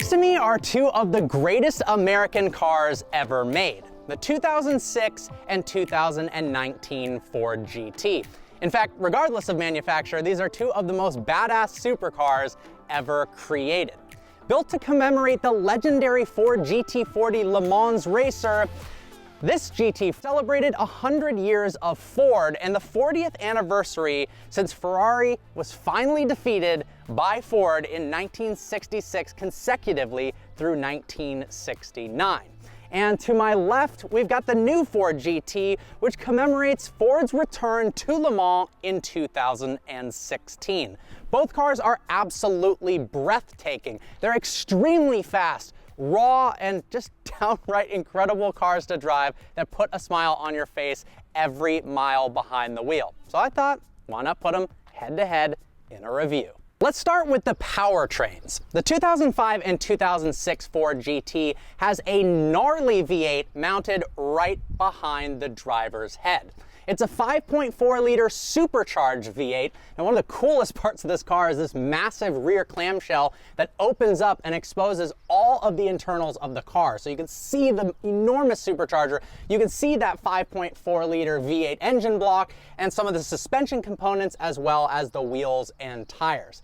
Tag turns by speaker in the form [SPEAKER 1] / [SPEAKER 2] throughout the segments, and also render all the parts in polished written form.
[SPEAKER 1] Next to me are two of the greatest American cars ever made, the 2006 and 2019 Ford GT. In fact, regardless of manufacturer, these are two of the most badass supercars ever created. Built to commemorate the legendary Ford GT40 Le Mans racer, this GT celebrated 100 years of Ford and the 40th anniversary since Ferrari was finally defeated by Ford in 1966 consecutively through 1969. And to my left, we've got the new Ford GT, which commemorates Ford's return to Le Mans in 2016. Both cars are absolutely breathtaking. They're extremely fast, raw, and just downright incredible cars to drive that put a smile on your face every mile behind the wheel. So I thought, why not put them head to head in a review? Let's start with the powertrains. The 2005 and 2006 Ford GT has a gnarly V8 mounted right behind the driver's head. It's a 5.4 liter supercharged V8, and one of the coolest parts of this car is this massive rear clamshell that opens up and exposes all of the internals of the car. So you can see the enormous supercharger, you can see that 5.4 liter V8 engine block, and some of the suspension components as well as the wheels and tires.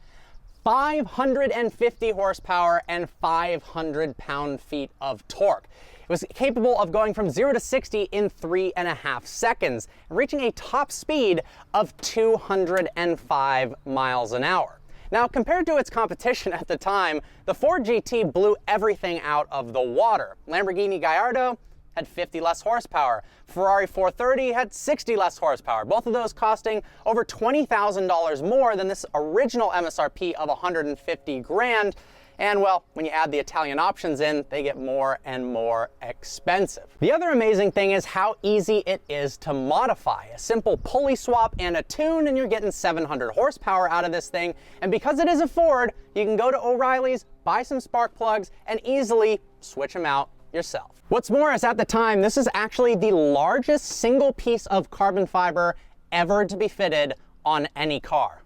[SPEAKER 1] 550 horsepower and 500 pound-feet of torque. It was capable of going from 0 to 60 in 3.5 seconds, and reaching a top speed of 205 miles an hour. Now, compared to its competition at the time, the Ford GT blew everything out of the water. Lamborghini Gallardo had 50 less horsepower. Ferrari 430 had 60 less horsepower, both of those costing over $20,000 more than this original MSRP of 150 grand. And well, when you add the Italian options in, they get more and more expensive. The other amazing thing is how easy it is to modify. A simple pulley swap and a tune, and you're getting 700 horsepower out of this thing. And because it is a Ford, you can go to O'Reilly's, buy some spark plugs, and easily switch them out yourself. What's more is at the time, this is actually the largest single piece of carbon fiber ever to be fitted on any car.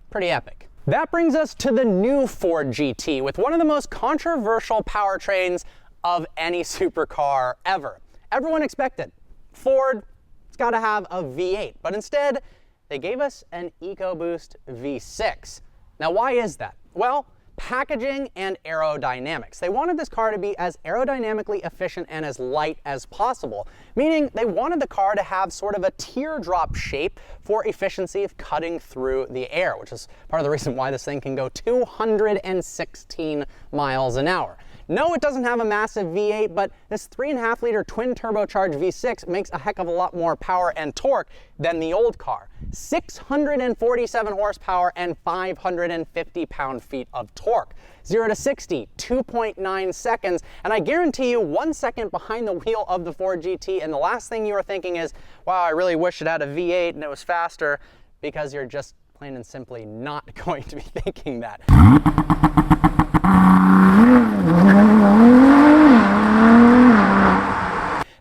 [SPEAKER 1] Pretty epic. That brings us to the new Ford GT with one of the most controversial powertrains of any supercar ever. Everyone expected Ford, it's got to have a V8, but instead they gave us an EcoBoost V6. Now, why is that? Well, packaging and aerodynamics. They wanted this car to be as aerodynamically efficient and as light as possible, meaning they wanted the car to have sort of a teardrop shape for efficiency of cutting through the air, which is part of the reason why this thing can go 216 miles an hour. No, it doesn't have a massive V8, but this 3.5 liter twin turbocharged V6 makes a heck of a lot more power and torque than the old car. 647 horsepower and 550 pound-feet of torque. 0 to 60, 2.9 seconds, and I guarantee you 1 second behind the wheel of the Ford GT, and the last thing you are thinking is, wow, I really wish it had a V8 and it was faster, because you're just plain and simply not going to be thinking that.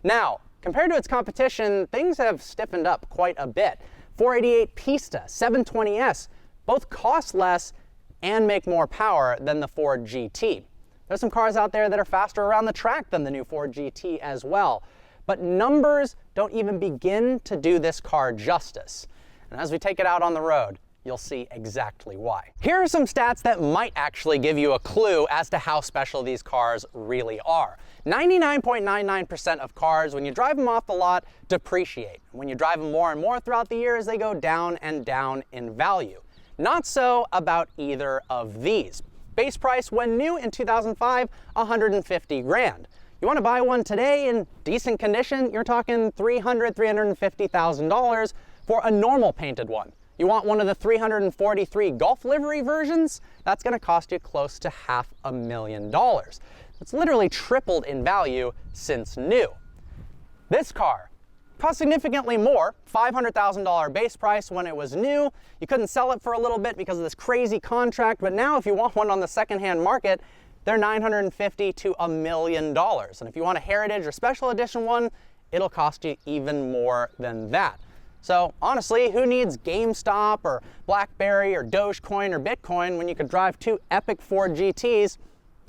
[SPEAKER 1] Now, compared to its competition, things have stiffened up quite a bit. 488 Pista, 720S, both cost less and make more power than the Ford GT. There's some cars out there that are faster around the track than the new Ford GT as well. But numbers don't even begin to do this car justice. And as we take it out on the road, you'll see exactly why. Here are some stats that might actually give you a clue as to how special these cars really are. 99.99% of cars, when you drive them off the lot, depreciate. When you drive them more and more throughout the years, they go down and down in value. Not so about either of these. Base price when new in 2005, 150 grand. You want to buy one today in decent condition, you're talking $300,000, $350,000 for a normal painted one. You want one of the 343 Gulf livery versions? That's going to cost you close to $500,000. It's literally tripled in value since new. This car cost significantly more, $500,000 base price when it was new. You couldn't sell it for a little bit because of this crazy contract, but now if you want one on the secondhand market, they're $950,000 to $1 million. And if you want a heritage or special edition one, it'll cost you even more than that. So honestly, who needs GameStop or BlackBerry or Dogecoin or Bitcoin when you could drive two epic Ford GTs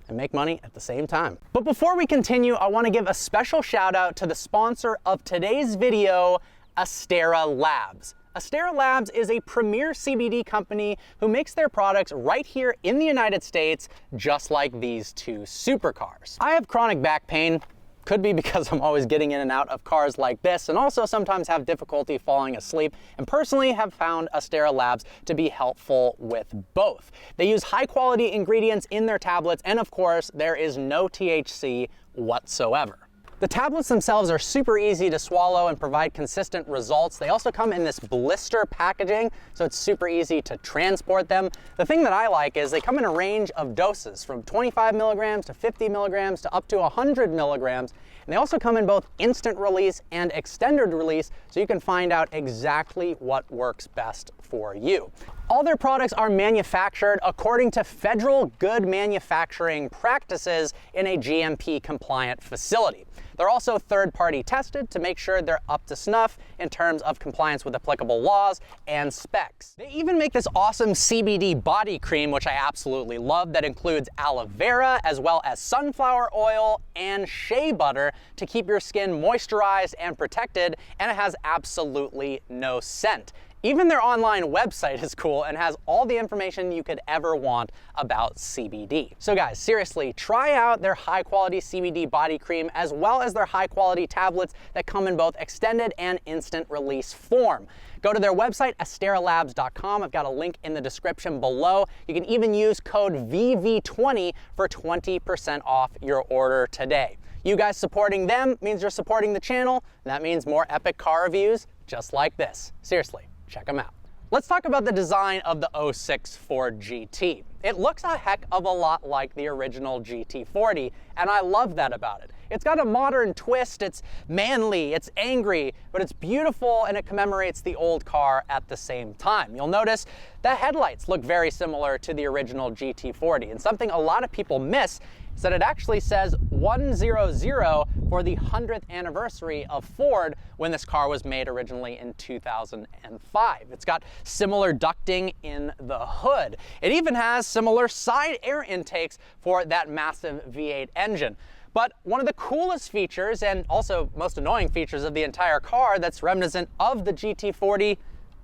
[SPEAKER 1] and make money at the same time. But before we continue, I want to give a special shout out to the sponsor of today's video, Astera Labs. Astera Labs is a premier CBD company who makes their products right here in the United States, just like these two supercars. I have chronic back pain. Could be because I'm always getting in and out of cars like this, and also sometimes have difficulty falling asleep, and personally have found Astera Labs to be helpful with both. They use high quality ingredients in their tablets, and of course, there is no THC whatsoever. The tablets themselves are super easy to swallow and provide consistent results. They also come in this blister packaging, so it's super easy to transport them. The thing that I like is they come in a range of doses from 25 milligrams to 50 milligrams to up to 100 milligrams. And they also come in both instant release and extended release, so you can find out exactly what works best for you. All their products are manufactured according to federal good manufacturing practices in a GMP compliant facility. They're also third-party tested to make sure they're up to snuff in terms of compliance with applicable laws and specs. They even make this awesome CBD body cream, which I absolutely love, that includes aloe vera as well as sunflower oil and shea butter to keep your skin moisturized and protected, and it has absolutely no scent. Even their online website is cool and has all the information you could ever want about CBD. So guys, seriously, try out their high quality CBD body cream as well as their high quality tablets that come in both extended and instant release form. Go to their website, asteralabs.com. I've got a link in the description below. You can even use code VV20 for 20% off your order today. You guys supporting them means you're supporting the channel, and that means more epic car reviews just like this. Seriously. Check them out. Let's talk about the design of the 06 Ford GT. It looks a heck of a lot like the original GT40, and I love that about it. It's got a modern twist, it's manly, it's angry, but it's beautiful and it commemorates the old car at the same time. You'll notice the headlights look very similar to the original GT40, and something a lot of people miss is that it actually says 100 for the 100th anniversary of Ford when this car was made originally in 2005. It's got similar ducting in the hood. It even has similar side air intakes for that massive V8 engine. But one of the coolest features, and also most annoying features of the entire car that's reminiscent of the GT40,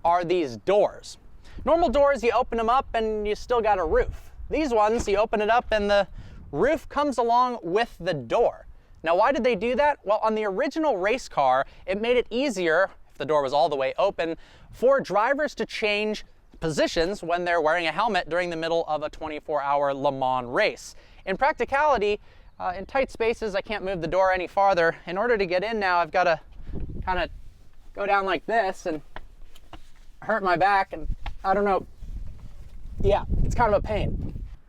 [SPEAKER 1] are these doors. Normal doors, you open them up and you still got a roof. These ones, you open it up and the roof comes along with the door. Now, why did they do that? Well, on the original race car, it made it easier, if the door was all the way open, for drivers to change positions when they're wearing a helmet during the middle of a 24-hour Le Mans race. In practicality, in tight spaces, I can't move the door any farther. In order to get in now, I've got to kind of go down like this and hurt my back, and I don't know. Yeah, it's kind of a pain.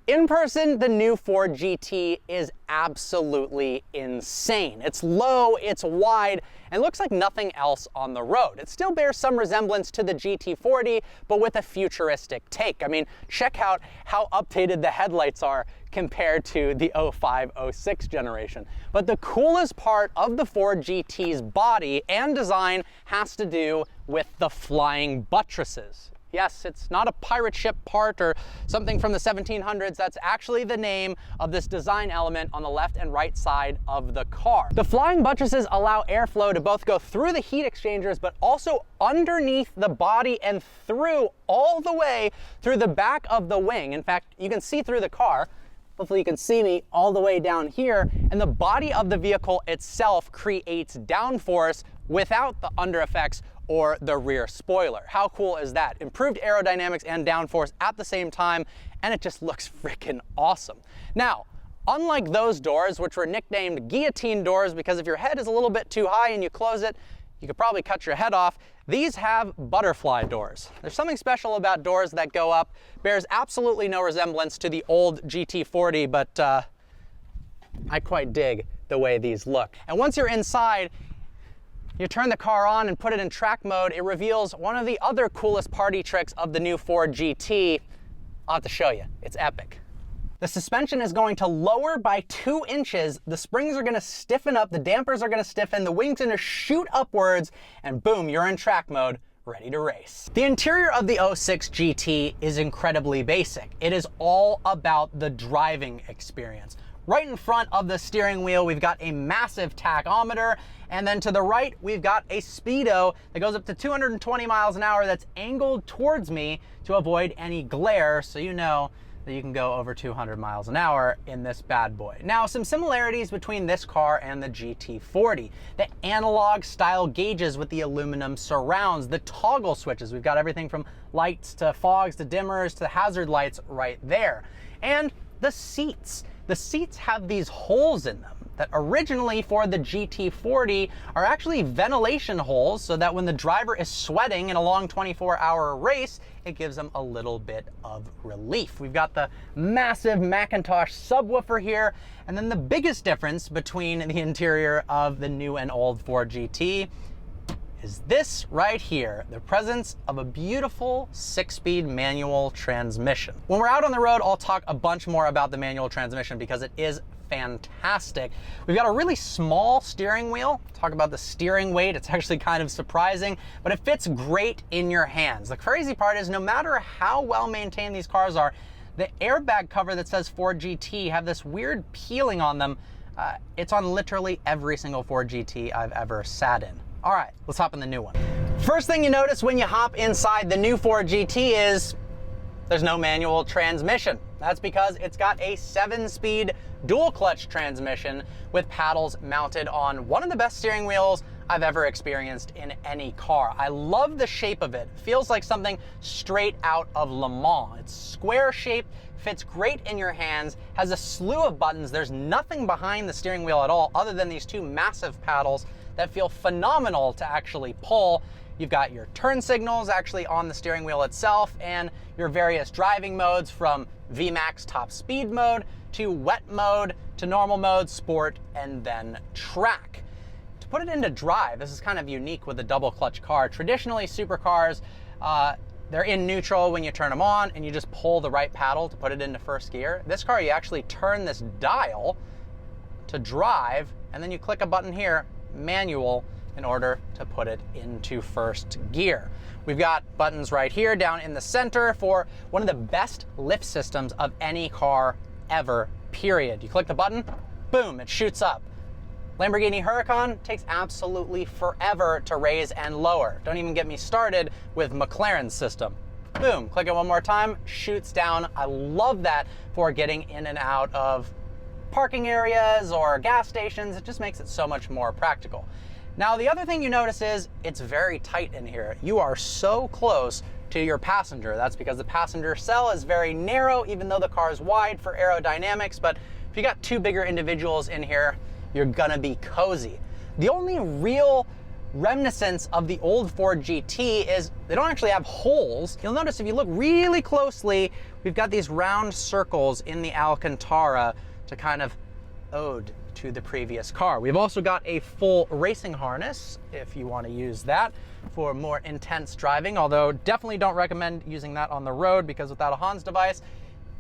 [SPEAKER 1] In person, the new Ford GT is absolutely insane. It's low, it's wide, and looks like nothing else on the road. It still bears some resemblance to the GT40, but with a futuristic take. I mean, check out how updated the headlights are compared to the 05-06 generation. But the coolest part of the Ford GT's body and design has to do with the flying buttresses. Yes, it's not a pirate ship part or something from the 1700s. That's actually the name of this design element on the left and right side of the car. The flying buttresses allow airflow to both go through the heat exchangers, but also underneath the body and through all the way through the back of the wing. In fact, you can see through the car. Hopefully you can see me all the way down here, and the body of the vehicle itself creates downforce without the under effects or the rear spoiler. How cool is that? Improved aerodynamics and downforce at the same time, and it just looks freaking awesome. Now, unlike those doors, which were nicknamed guillotine doors because if your head is a little bit too high and you close it, you could probably cut your head off, these have butterfly doors. There's something special about doors that go up. Bears absolutely no resemblance to the old GT40, but I quite dig the way these look. And once you're inside, you turn the car on and put it in track mode, it reveals one of the other coolest party tricks of the new Ford GT. I'll have to show you. It's epic. The suspension is going to lower by 2 inches, the springs are going to stiffen up, the dampers are going to stiffen, the wing's going to shoot upwards, and boom, you're in track mode, ready to race. The interior of the 06 GT is incredibly basic. It is all about the driving experience. Right in front of the steering wheel, we've got a massive tachometer, and then to the right, we've got a speedo that goes up to 220 miles an hour that's angled towards me to avoid any glare, so you know that you can go over 200 miles an hour in this bad boy. Now, some similarities between this car and the GT40. The analog style gauges with the aluminum surrounds, the toggle switches. We've got everything from lights to fogs to dimmers to hazard lights right there. And the seats. The seats have these holes in them that originally for the GT40 are actually ventilation holes so that when the driver is sweating in a long 24-hour race, it gives them a little bit of relief. We've got the massive Macintosh subwoofer here, and then the biggest difference between the interior of the new and old Ford GT is this right here, the presence of a beautiful 6-speed manual transmission. When we're out on the road, I'll talk a bunch more about the manual transmission because it is fantastic. We've got a really small steering wheel. Talk about the steering weight. It's actually kind of surprising, but it fits great in your hands. The crazy part is no matter how well maintained these cars are, the airbag cover that says Ford GT have this weird peeling on them. It's on literally every single Ford GT I've ever sat in. All right, let's hop in the new one. First thing you notice when you hop inside the new Ford GT is there's no manual transmission. That's because it's got a 7-speed dual clutch transmission with paddles mounted on one of the best steering wheels I've ever experienced in any car. I love the shape of it. Feels like something straight out of Le Mans. It's square shaped, fits great in your hands, has a slew of buttons. There's nothing behind the steering wheel at all other than these two massive paddles that feel phenomenal to actually pull. You've got your turn signals actually on the steering wheel itself and your various driving modes from VMAX top speed mode to wet mode to normal mode, sport, and then track. To put it into drive, this is kind of unique with a double clutch car. Traditionally, supercars, they're in neutral when you turn them on and you just pull the right paddle to put it into first gear. This car, you actually turn this dial to drive and then you click a button here, manual, in order to put it into first gear. We've got buttons right here down in the center for one of the best lift systems of any car ever, period. You click the button, boom, it shoots up. Lamborghini Huracan takes absolutely forever to raise and lower. Don't even get me started with McLaren's system. Boom, click it one more time, shoots down. I love that for getting in and out of parking areas or gas stations. It just makes it so much more practical. Now, the other thing you notice is it's very tight in here. You are so close to your passenger. That's because the passenger cell is very narrow, even though the car is wide for aerodynamics. But if you got two bigger individuals in here, you're gonna be cozy. The only real reminiscence of the old Ford GT is they don't actually have holes. You'll notice if you look really closely, we've got these round circles in the Alcantara to kind of ode to the previous car. We've also got a full racing harness if you want to use that for more intense driving, although definitely don't recommend using that on the road because without a Hans device,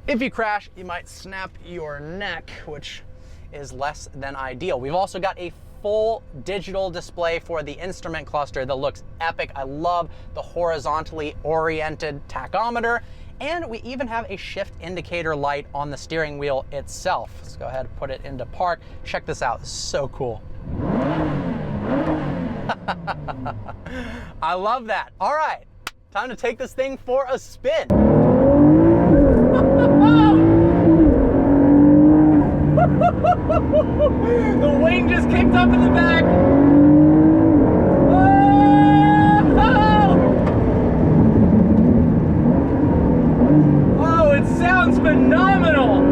[SPEAKER 1] if you crash, you might snap your neck, which is less than ideal. We've also got a full digital display for the instrument cluster that looks epic. I love the horizontally oriented tachometer. And we even have a shift indicator light on the steering wheel itself. Let's go ahead and put it into park. Check this out, it's so cool. I love that. All right, time to take this thing for a spin. The wing just kicked up in the back. Oh, it sounds phenomenal.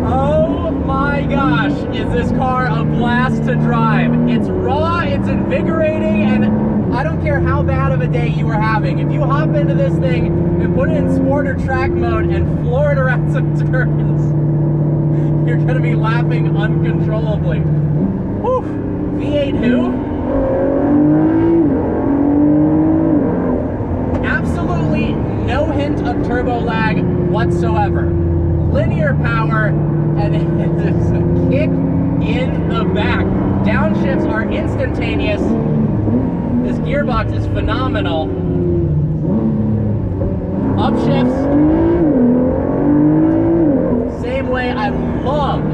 [SPEAKER 1] Oh my gosh, is this car a blast to drive. It's raw, it's invigorating, and I don't care how bad of a day you are having. If you hop into this thing and put it in sport or track mode and floor it around some turns, you're gonna be laughing uncontrollably. Whew. V8 who? Absolutely no hint of turbo lag whatsoever. linear power, and it's a kick in the back. Downshifts are instantaneous. This gearbox is phenomenal. Upshifts, same way. I love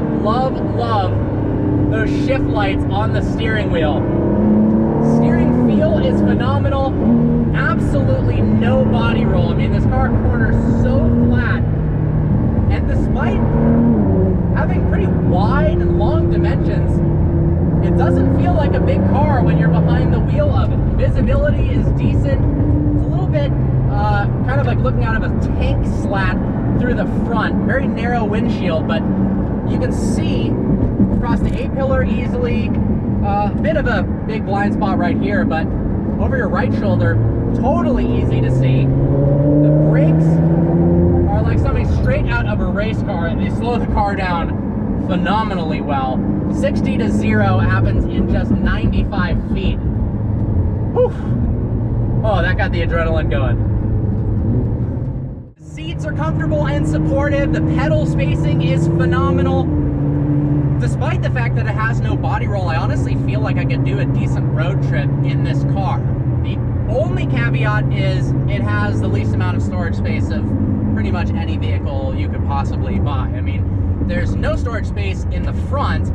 [SPEAKER 1] those shift lights on the steering wheel. Steering feel is phenomenal. Absolutely no body roll. I mean, this car corners so flat, and despite having pretty wide and long dimensions, it doesn't feel like a big car when you're behind the wheel of it. Visibility is decent. It's a little bit kind of like looking out of a tank slat through the front. Very narrow windshield, but you can see across the A-pillar easily. Bit of a big blind spot right here, but over your right shoulder, totally easy to see. The brakes are like something straight out of a race car, and they slow the car down phenomenally well. 60 to 0 happens in just 95 feet. Whew. Oh, that got the adrenaline going. Seats are comfortable and supportive. The pedal spacing is phenomenal. Despite the fact that it has no body roll, I honestly feel like I could do a decent road trip in this car. The only caveat is it has the least amount of storage space of pretty much any vehicle you could possibly buy. I mean, there's no storage space in the front.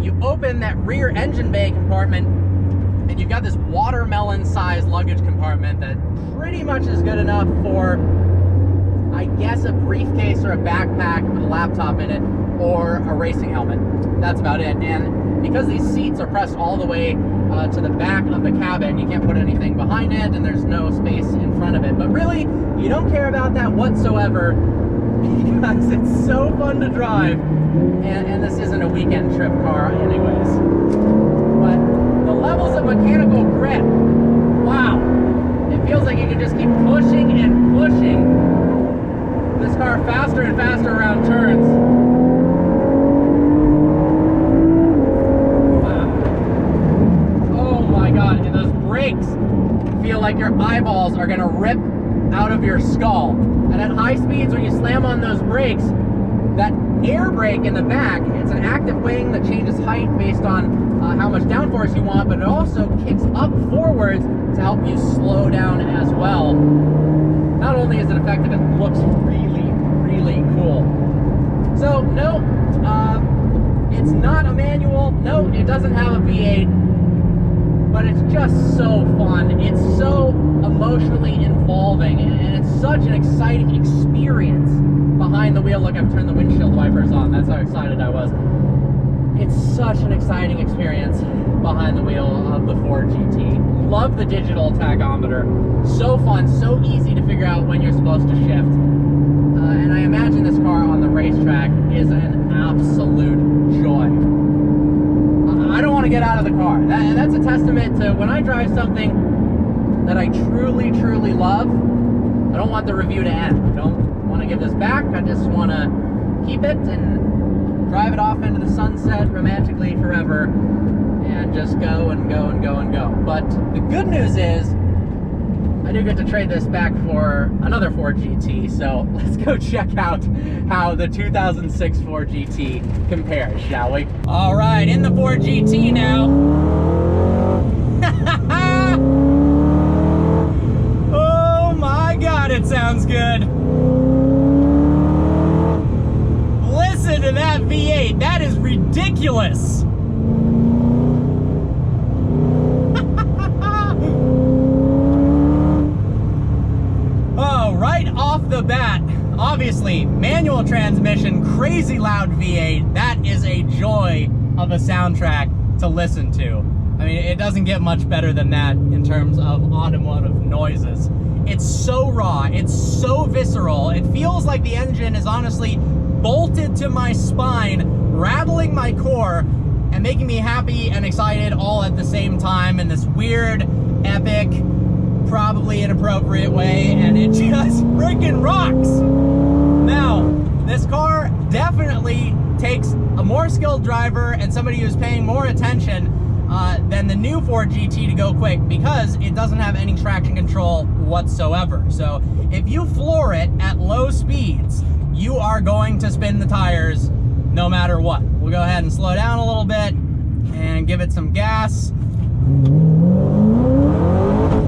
[SPEAKER 1] You open that rear engine bay compartment, and you've got this watermelon-sized luggage compartment that pretty much is good enough for, I guess, a briefcase or a backpack with a laptop in it, or a racing helmet. That's about it. And because these seats are pressed all the way to the back of the cabin, you can't put anything behind it, and there's no space in front of it. But really, you don't care about that whatsoever, because it's so fun to drive, and this isn't a weekend trip car anyways. But the levels of mechanical grip, wow. It feels like you can just keep pushing and pushing this car faster and faster around turns. Feel like your eyeballs are gonna rip out of your skull. And at high speeds, when you slam on those brakes, that air brake in the back, it's an active wing that changes height based on how much downforce you want, but it also kicks up forwards to help you slow down as well. Not only is it effective, it looks really, really cool. So no, it's not a manual. No, it doesn't have a V8. But it's just so fun. It's so emotionally involving, and it's such an exciting experience behind the wheel. Look, I've turned the windshield wipers on. That's how excited I was. It's such an exciting experience behind the wheel of the Ford GT. Love the digital tachometer. So fun, so easy to figure out when you're supposed to shift. And I imagine this car on the racetrack is an absolute joy. I don't want to get out of the car. That's a testament to when I drive something that I truly, truly love, I don't want the review to end. I don't want to give this back. I just want to keep it and drive it off into the sunset romantically forever and just go and go and go and go. But the good news is I do get to trade this back for another Ford GT, so let's go check out how the 2006 Ford GT compares, shall we? All right, in the Ford GT now. Oh my God, it sounds good. Listen to that V8, that is ridiculous. Off the bat, obviously, manual transmission, crazy loud V8, that is a joy of a soundtrack to listen to. I mean, it doesn't get much better than that in terms of automotive noises. It's so raw, it's so visceral, it feels like the engine is honestly bolted to my spine, rattling my core, and making me happy and excited all at the same time in this weird, epic, probably inappropriate way, and it just freaking rocks. Now, this car definitely takes a more skilled driver and somebody who's paying more attention than the new Ford GT to go quick, because it doesn't have any traction control whatsoever. So if you floor it at low speeds, you are going to spin the tires no matter what. We'll go ahead and slow down a little bit and give it some gas.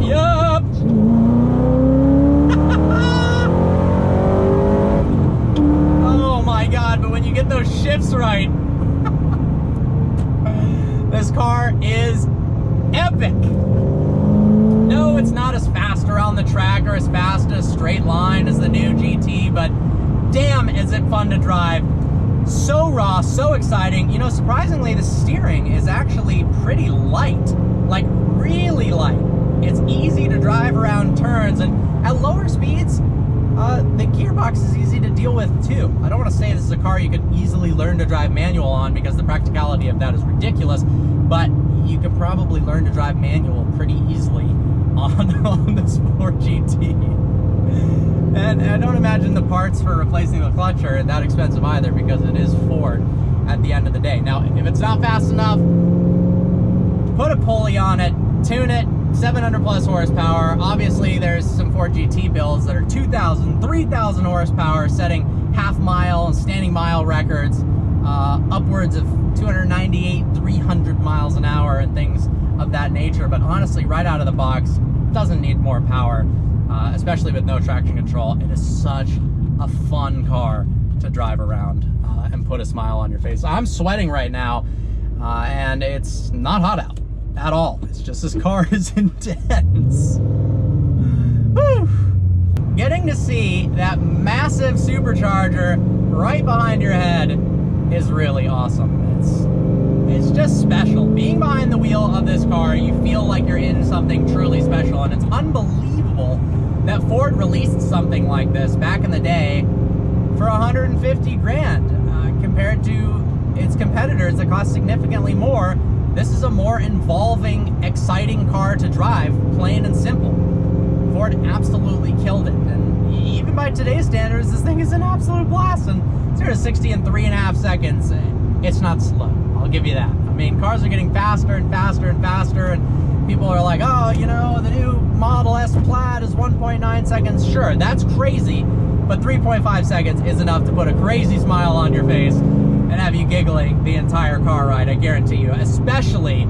[SPEAKER 1] Yup! Oh my God, but when you get those shifts right, this car is epic. No, it's not as fast around the track or as fast as straight line as the new GT, but damn, is it fun to drive. So raw, so exciting. You know, surprisingly, the steering is actually pretty light, like really light. It's easy to drive around turns, and at lower speeds, the gearbox is easy to deal with too. I don't want to say this is a car you could easily learn to drive manual on, because the practicality of that is ridiculous, but you could probably learn to drive manual pretty easily on this Ford GT. And I don't imagine the parts for replacing the clutch are that expensive either, because it is Ford at the end of the day. Now, if it's not fast enough, put a pulley on it, tune it, 700 plus horsepower. Obviously, there's some Ford GT builds that are 2,000, 3,000 horsepower, setting half mile and standing mile records, upwards of 298, 300 miles an hour and things of that nature. But honestly, right out of the box, doesn't need more power. Especially with no traction control. It is such a fun car to drive around and put a smile on your face. I'm sweating right now, and it's not hot out at all. It's just this car is intense. Whew. Getting to see that massive supercharger right behind your head is really awesome. It's just special. Being behind the wheel of this car, you feel like you're in something truly special, and it's unbelievable that Ford released something like this back in the day for 150 grand compared to its competitors that cost significantly more. This is a more involving, exciting car to drive, plain and simple. Ford absolutely killed it, and even by today's standards, this thing is an absolute blast. And 0 to 60 in 3.5 seconds. It's not slow, I'll give you that. I mean, cars are getting faster and faster and faster, and people are like, oh, you know, the new Model S Plaid is 1.9 seconds. Sure, that's crazy, but 3.5 seconds is enough to put a crazy smile on your face and have you giggling the entire car ride, I guarantee you, especially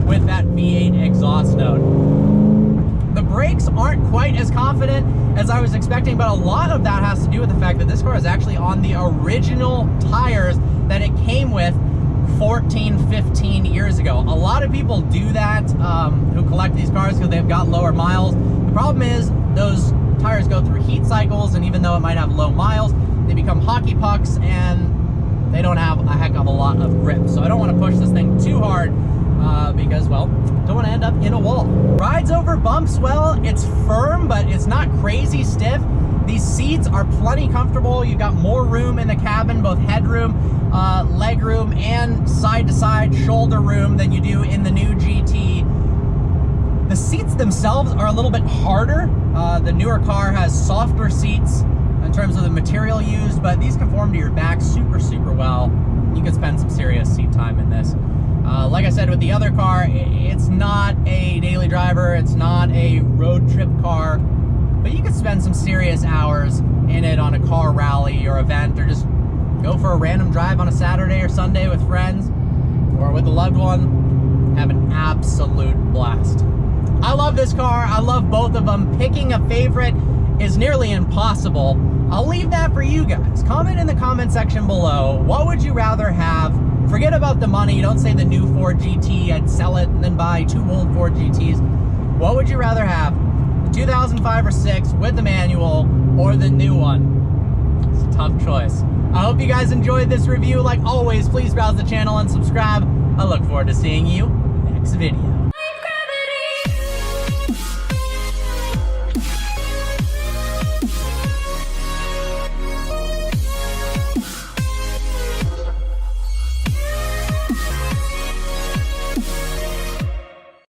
[SPEAKER 1] with that V8 exhaust note. The brakes aren't quite as confident as I was expecting, but a lot of that has to do with the fact that this car is actually on the original tires that it came with 14, 15 years ago. A lot of people do that who collect these cars because they've got lower miles. The problem is those tires go through heat cycles, and even though it might have low miles, they become hockey pucks and they don't have a heck of a lot of grip. So I don't want to push this thing too hard because, well, don't want to end up in a wall. Rides over bumps well. It's firm, but it's not crazy stiff. These seats are plenty comfortable. You've got more room in the cabin, both headroom, leg room, and side-to-side shoulder room than you do in the new GT. The seats themselves are a little bit harder. The newer car has softer seats in terms of the material used, but these conform to your back super, super well. You can spend some serious seat time in this. Like I said with the other car, it's not a daily driver, it's not a road trip car, but you could spend some serious hours in it on a car rally or event, or just go for a random drive on a Saturday or Sunday with friends or with a loved one. Have an absolute blast. I love this car. I love both of them. Picking a favorite is nearly impossible. I'll leave that for you guys. Comment in the comment section below. What would you rather have? Forget about the money. Don't say the new Ford GT. I'd sell it and then buy 2 old Ford GTs. What would you rather have? The 2005 or 6 with the manual, or the new one? It's a tough choice. I hope you guys enjoyed this review. Like always, please browse the channel and subscribe. I look forward to seeing you next video.